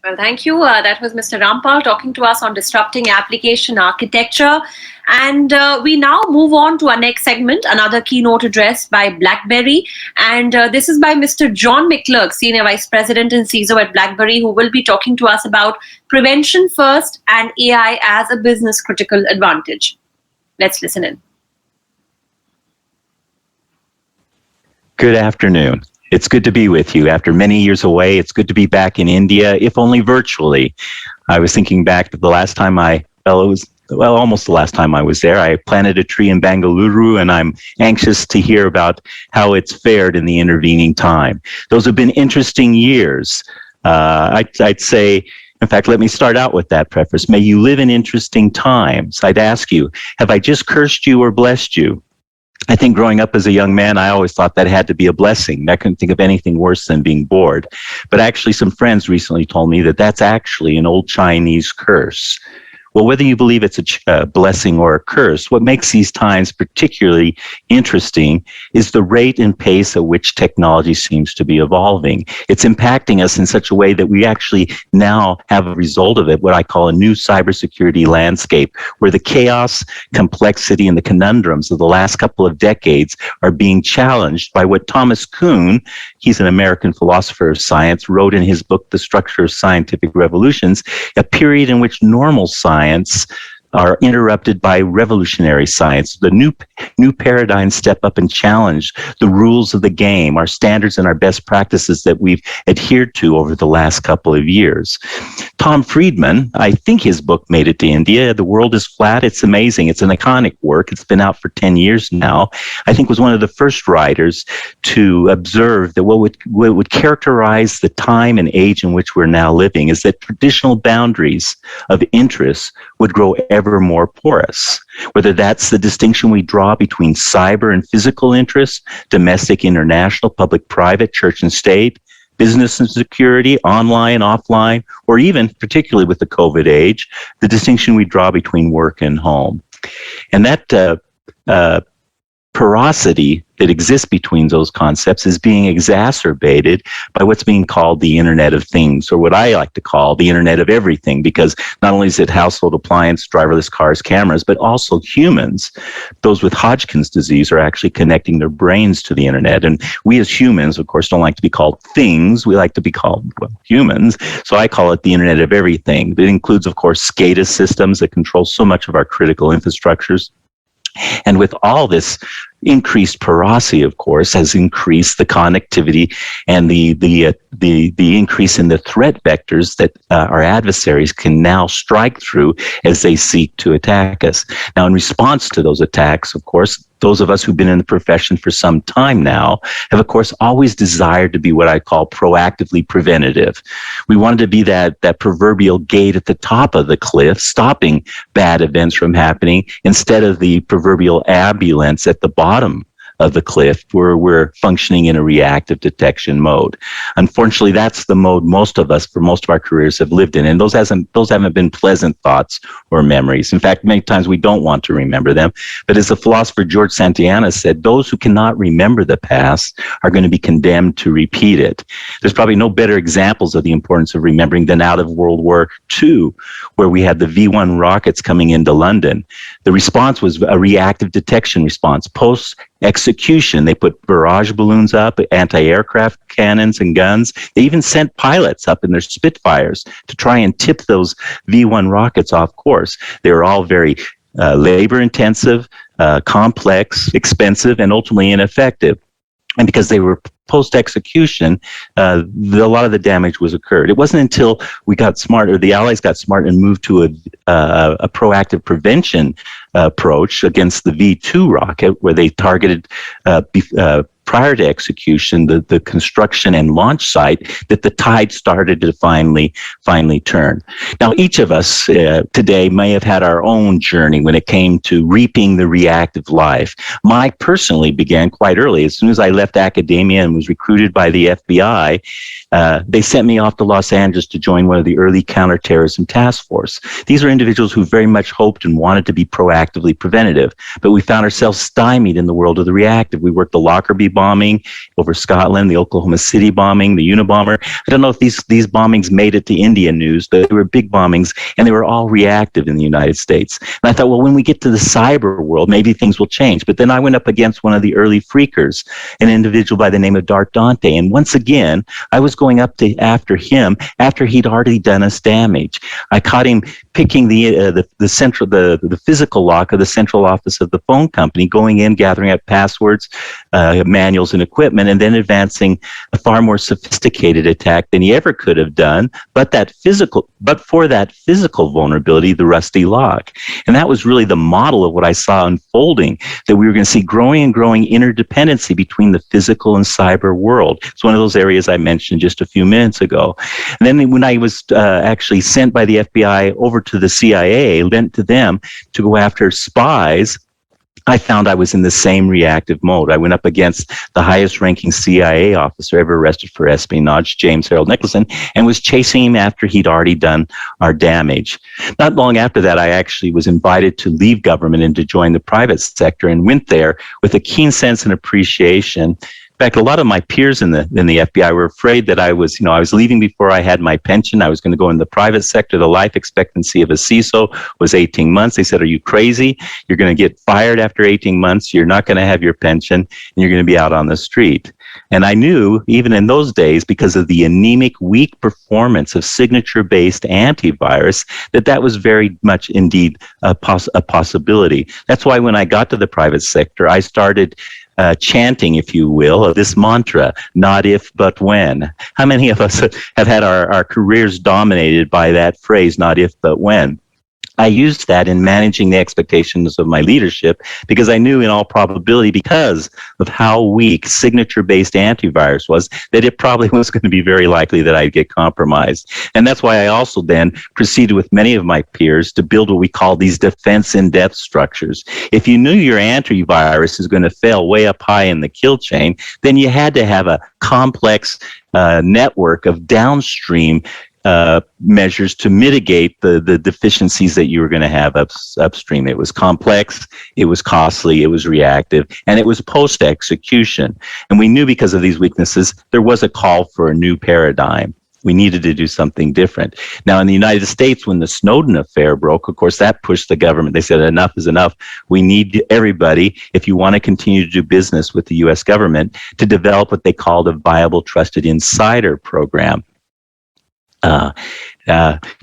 Well, thank you. That was Mr. Rampal talking to us on disrupting application architecture. And we now move on to our next segment, another keynote address by Blackberry. And this is by Mr. John McClurg, Senior Vice President and CISO at Blackberry, who will be talking to us about prevention first and AI as a business critical advantage. Let's listen in. Good afternoon. It's good to be with you. After many years away, it's good to be back in India, if only virtually. I was thinking back to the last time almost the last time I was there. I planted a tree in Bengaluru, and I'm anxious to hear about how it's fared in the intervening time. Those have been interesting years. I'd say, in fact, let me start out with that preface. May you live in interesting times. I'd ask you, have I just cursed you or blessed you? I think growing up as a young man, I always thought that had to be a blessing. I couldn't think of anything worse than being bored. But actually, some friends recently told me that that's actually an old Chinese curse. Well, whether you believe it's a blessing or a curse, what makes these times particularly interesting is the rate and pace at which technology seems to be evolving. It's impacting us in such a way that we actually now have a result of it, what I call a new cybersecurity landscape, where the chaos, complexity, and the conundrums of the last couple of decades are being challenged by what Thomas Kuhn, he's an American philosopher of science, wrote in his book, The Structure of Scientific Revolutions, a period in which normal science are interrupted by revolutionary science. The new paradigms step up and challenge the rules of the game, our standards and our best practices that we've adhered to over the last couple of years. Tom Friedman, I think his book made it to India. The World is Flat. It's amazing. It's an iconic work. It's been out for 10 years now. I think was one of the first writers to observe that what would characterize the time and age in which we're now living is that traditional boundaries of interest would grow ever more porous. Whether that's the distinction we draw between cyber and physical interests, domestic, international, public, private, church and state, business and security, online, offline, or even, particularly with the COVID age, the distinction we draw between work and home. And that porosity that exists between those concepts is being exacerbated by what's being called the Internet of Things, or what I like to call the Internet of Everything, because not only is it household appliance, driverless cars, cameras, but also humans. Those with Hodgkin's disease are actually connecting their brains to the Internet. And we as humans, of course, don't like to be called things. We like to be called, humans. So I call it the Internet of Everything. It includes, of course, SCADA systems that control so much of our critical infrastructures. And with all this increased porosity, of course, has increased the connectivity and the increase in the threat vectors that our adversaries can now strike through as they seek to attack us. Now, in response to those attacks, of course, those of us who've been in the profession for some time now have, of course, always desired to be what I call proactively preventative. We wanted to be that proverbial gate at the top of the cliff, stopping bad events from happening, instead of the proverbial ambulance at the bottom of the cliff where we're functioning in a reactive detection mode. Unfortunately, that's the mode most of us, for most of our careers, have lived in. And those haven't been pleasant thoughts or memories. In fact, many times we don't want to remember them. But as the philosopher George Santayana said, those who cannot remember the past are going to be condemned to repeat it. There's probably no better examples of the importance of remembering than out of World War II, where we had the V-1 rockets coming into London. The response was a reactive detection response. Post-execution, they put barrage balloons up, anti-aircraft cannons and guns. They even sent pilots up in their Spitfires to try and tip those V-1 rockets off course. They were all very labor-intensive, complex, expensive, and ultimately ineffective. And because they were post-execution, a lot of the damage was occurred. It wasn't until we got smart, or the Allies got smart and moved to a proactive prevention approach against the V-2 rocket, where they targeted prior to execution the construction and launch site, that the tide started to finally turn. Now, each of us today may have had our own journey when it came to reaping the reactive life. Mine personally began quite early. As soon as I left academia and was recruited by the FBI, they sent me off to Los Angeles to join one of the early counterterrorism task force. These are individuals who very much hoped and wanted to be proactively preventative, but we found ourselves stymied in the world of the reactive. We worked the Lockerbie bombing over Scotland, the Oklahoma City bombing, the Unabomber. I don't know if these bombings made it to India news, but they were big bombings, and they were all reactive in the United States. And I thought, well, when we get to the cyber world, maybe things will change. But then I went up against one of the early freakers, an individual by the name of Dart Dante. And once again, I was going after him after he'd already done us damage. I caught him picking the physical lock of the central office of the phone company, going in, gathering up passwords, manuals, and equipment, and then advancing a far more sophisticated attack than he ever could have done. But for that physical vulnerability, the rusty lock, and that was really the model of what I saw unfolding. That we were going to see growing and growing interdependency between the physical and cyber world. It's one of those areas I mentioned just a few minutes ago. And then when I was actually sent by the FBI over to the CIA, lent to them to go after spies, I found I was in the same reactive mode. I went up against the highest ranking CIA officer ever arrested for espionage, James Harold Nicholson, and was chasing him after he'd already done our damage. Not long after that, I actually was invited to leave government and to join the private sector, and went there with a keen sense and appreciation. In fact, a lot of my peers in the FBI were afraid that I was leaving before I had my pension. I was going to go in the private sector. The life expectancy of a CISO was 18 months. They said, "Are you crazy? You're going to get fired after 18 months. You're not going to have your pension, and you're going to be out on the street." And I knew, even in those days, because of the anemic, weak performance of signature-based antivirus, that was very much indeed a possibility. That's why when I got to the private sector, I started chanting, if you will, of this mantra, not if, but when. How many of us have had our careers dominated by that phrase, not if, but when? I used that in managing the expectations of my leadership, because I knew in all probability, because of how weak signature-based antivirus was, that it probably was going to be very likely that I'd get compromised. And that's why I also then proceeded with many of my peers to build what we call these defense in-depth structures. If you knew your antivirus is going to fail way up high in the kill chain, then you had to have a complex network of downstream measures to mitigate the deficiencies that you were going to have upstream. It was complex, it was costly, it was reactive, and it was post-execution. And we knew because of these weaknesses, there was a call for a new paradigm. We needed to do something different. Now, in the United States, when the Snowden affair broke, of course, that pushed the government. They said, enough is enough. We need everybody, if you want to continue to do business with the U.S. government, to develop what they called a viable trusted insider program.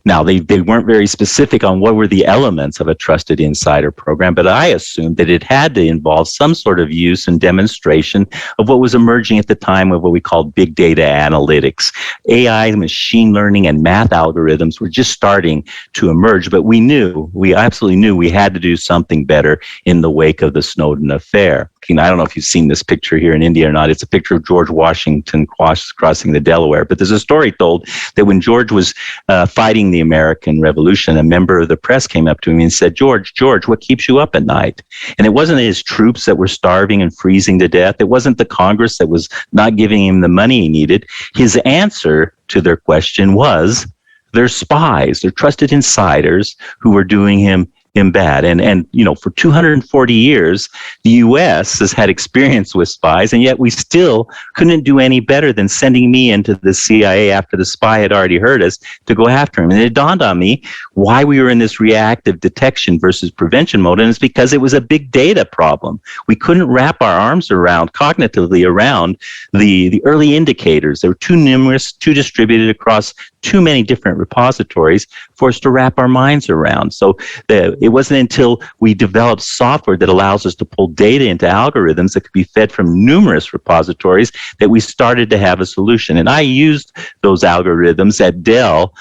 Now, they weren't very specific on what were the elements of a trusted insider program, but I assumed that it had to involve some sort of use and demonstration of what was emerging at the time of what we called big data analytics. AI, machine learning, and math algorithms were just starting to emerge, but we absolutely knew we had to do something better in the wake of the Snowden affair. I don't know if you've seen this picture here in India or not. It's a picture of George Washington crossing the Delaware. But there's a story told that when George was fighting the American Revolution, a member of the press came up to him and said, George, what keeps you up at night? And it wasn't his troops that were starving and freezing to death. It wasn't the Congress that was not giving him the money he needed. His answer to their question was, they're spies. They're trusted insiders who were doing him bad. And for 240 years, the U.S. has had experience with spies, and yet we still couldn't do any better than sending me into the CIA after the spy had already heard us to go after him. And it dawned on me why we were in this reactive detection versus prevention mode, and it's because it was a big data problem. We couldn't wrap our arms cognitively around the early indicators. They were too numerous, too distributed across too many different repositories for us to wrap our minds around. So it wasn't until we developed software that allows us to pull data into algorithms that could be fed from numerous repositories that we started to have a solution. And I used those algorithms at Dell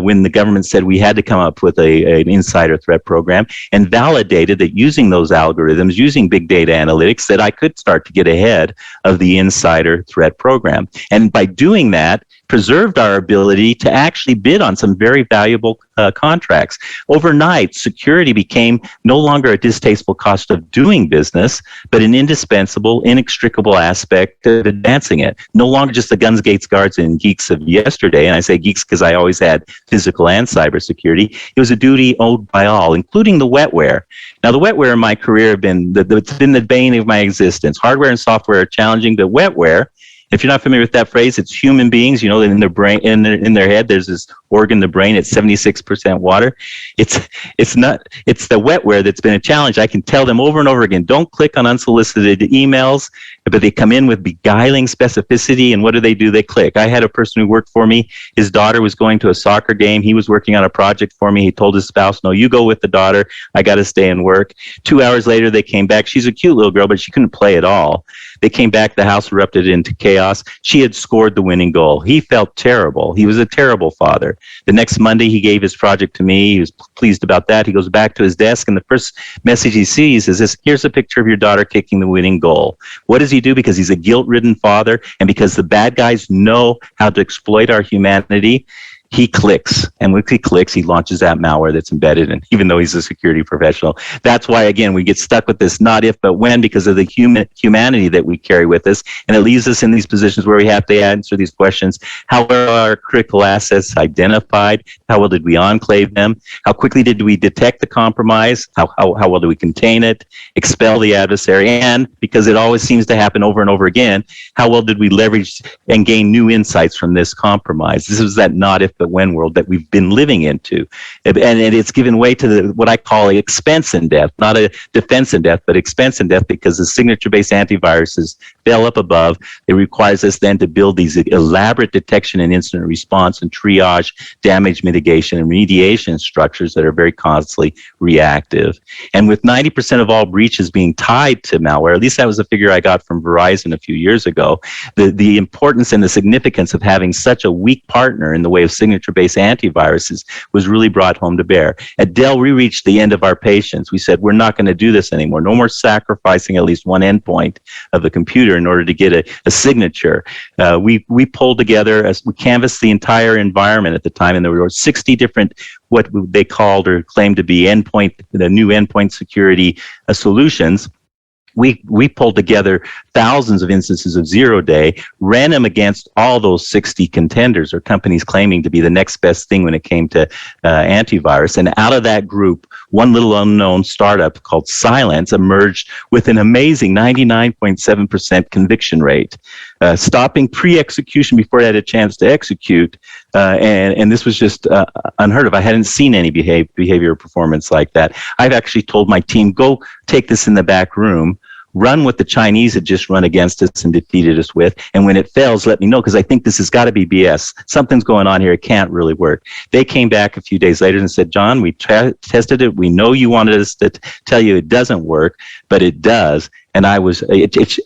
when the government said we had to come up with an insider threat program, and validated that using those algorithms, using big data analytics, that I could start to get ahead of the insider threat program. And by doing that, preserved our ability to actually bid on some very valuable contracts. Overnight, security became no longer a distasteful cost of doing business, but an indispensable, inextricable aspect of advancing it. No longer just the guns, gates, guards, and geeks of yesterday, and I say geeks because I always had physical and cybersecurity. It was a duty owed by all, including the wetware. Now, the wetware in my career have been it's been the bane of my existence. Hardware and software are challenging, but wetware, if you're not familiar with that phrase, it's human beings. You know, in their brain, in their head, there's this organ, the brain. It's 76% water. It's the wetware that's been a challenge. I can tell them over and over again, don't click on unsolicited emails, but they come in with beguiling specificity. And what do? They click. I had a person who worked for me. His daughter was going to a soccer game. He was working on a project for me. He told his spouse, no, you go with the daughter. I got to stay and work. 2 hours later, they came back. She's a cute little girl, but she couldn't play at all. They came back. The house erupted into chaos. She had scored the winning goal. He felt terrible. He was a terrible father. The next Monday, he gave his project to me. He was pleased about that. He goes back to his desk, and the first message he sees is this: here's a picture of your daughter kicking the winning goal. What does he do? Because he's a guilt-ridden father, and because the bad guys know how to exploit our humanity, he clicks. And when he clicks, he launches that malware that's embedded in, even though he's a security professional. That's why, again, we get stuck with this not if, but when, because of the humanity that we carry with us. And it leaves us in these positions where we have to answer these questions. How are our critical assets identified? How well did we enclave them? How quickly did we detect the compromise? How well do we contain it, expel the adversary? And because it always seems to happen over and over again, how well did we leverage and gain new insights from this compromise? This is that not if, but when world that we've been living into. And it's given way to what I call expense in death, not a defense in death, but expense in death, because the signature-based antiviruses fell up above. It requires us then to build these elaborate detection and incident response and triage, damage mitigation, and remediation structures that are very constantly reactive. And with 90% of all breaches being tied to malware, at least that was a figure I got from Verizon a few years ago, the importance and the significance of having such a weak partner in the way of signature-based antiviruses was really brought home to bear. At Dell, we reached the end of our patience. We said, we're not going to do this anymore. No more sacrificing at least one endpoint of the computer in order to get a signature. We pulled together, as we canvassed the entire environment at the time, and there were 60 different what they called or claimed to be the new endpoint security solutions. We pulled together thousands of instances of 0-day, ran them against all those 60 contenders or companies claiming to be the next best thing when it came to antivirus. And out of that group, one little unknown startup called Cylance emerged with an amazing 99.7% conviction rate, stopping pre-execution before it had a chance to execute. And this was just unheard of. I hadn't seen any behavior performance like that. I've actually told my team, go take this in the back room, run what the Chinese had just run against us and defeated us with. And when it fails, let me know, because I think this has got to be BS. Something's going on here. It can't really work. They came back a few days later and said, John, we tested it. We know you wanted us to tell you it doesn't work, but it does. And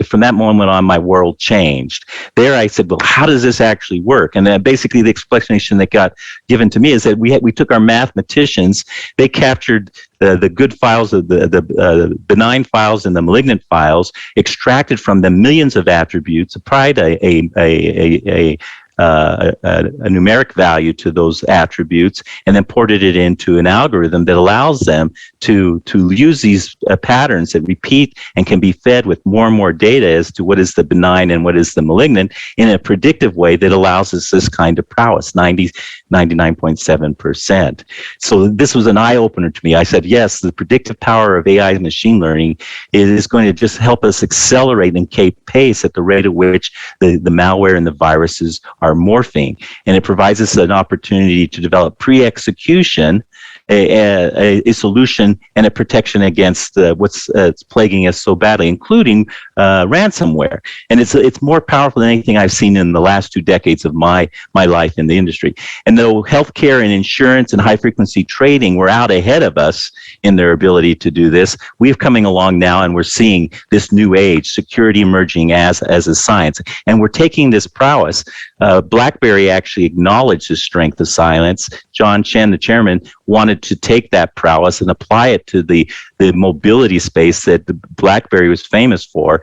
from that moment on, my world changed. There I said, well, how does this actually work? And then basically the explanation that got given to me is that we took our mathematicians, they captured the good files, the benign files and the malignant files, extracted from them millions of attributes, applied a numeric value to those attributes, and then ported it into an algorithm that allows them to use these patterns that repeat and can be fed with more and more data as to what is the benign and what is the malignant in a predictive way that allows us this kind of prowess, 99.7%. So this was an eye-opener to me. I said, yes, the predictive power of AI machine learning is going to just help us accelerate and keep pace at the rate at which the malware and the viruses are morphing. And it provides us an opportunity to develop pre-execution a solution and a protection against what's plaguing us so badly, including ransomware. And it's more powerful than anything I've seen in the last 2 decades of my life in the industry. And though healthcare and insurance and high-frequency trading were out ahead of us in their ability to do this, we're coming along now, and we're seeing this new age, security emerging as a science. And we're taking this prowess. Blackberry actually acknowledged the strength of Cylance. John Chen, the chairman, wanted to take that prowess and apply it to the mobility space that the BlackBerry was famous for.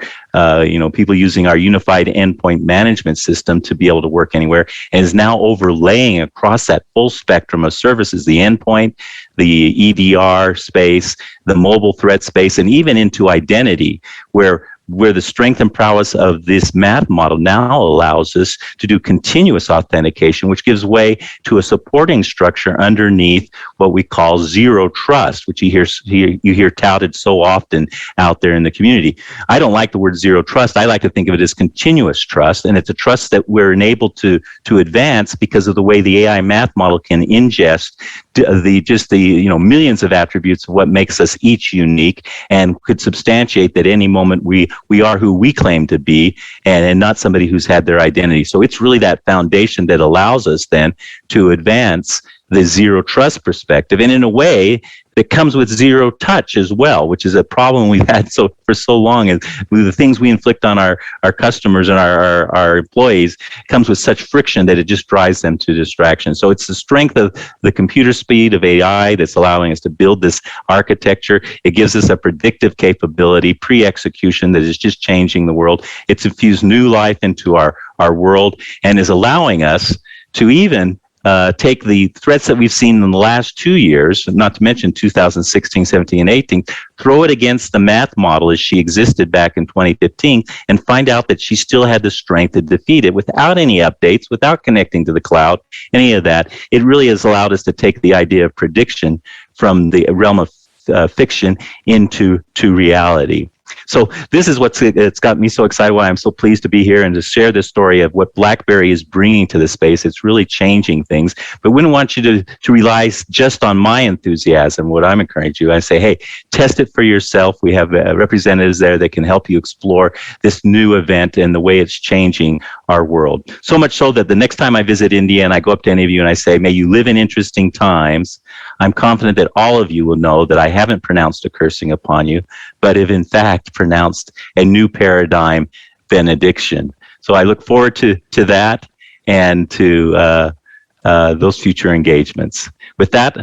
People using our unified endpoint management system to be able to work anywhere, and is now overlaying across that full spectrum of services, the endpoint, the EDR space, the mobile threat space, and even into identity, where the strength and prowess of this math model now allows us to do continuous authentication, which gives way to a supporting structure underneath what we call zero trust, which you hear touted so often out there in the community. I don't like the word zero trust. I like to think of it as continuous trust, and it's a trust that we're enabled to advance because of the way the AI math model can ingest the millions of attributes of what makes us each unique, and could substantiate that any moment we are who we claim to be, and not somebody who's had their identity. So it's really that foundation that allows us then to advance the zero trust perspective, and in a way that comes with zero touch as well, which is a problem we've had for so long. And the things we inflict on our customers and our employees comes with such friction that it just drives them to distraction. So it's the strength of the computer speed of AI that's allowing us to build this architecture. It gives us a predictive capability, pre-execution, that is just changing the world. It's infused new life into our world, and is allowing us to even take the threats that we've seen in the last 2 years, not to mention 2016, 17, and 18, throw it against the math model as she existed back in 2015, and find out that she still had the strength to defeat it without any updates, without connecting to the cloud, any of that. It really has allowed us to take the idea of prediction from the realm of fiction into reality. So this is it's got me so excited, why I'm so pleased to be here and to share this story of what BlackBerry is bringing to the space. It's really changing things. But we wouldn't want you to rely just on my enthusiasm. What I'm encouraging you, I say, hey, test it for yourself. We have representatives there that can help you explore this new event and the way it's changing our world. So much so that the next time I visit India and I go up to any of you and I say, may you live in interesting times, I'm confident that all of you will know that I haven't pronounced a cursing upon you, but have in fact pronounced a new paradigm benediction. So I look forward to that and to those future engagements. With that,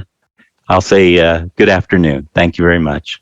I'll say good afternoon. Thank you very much.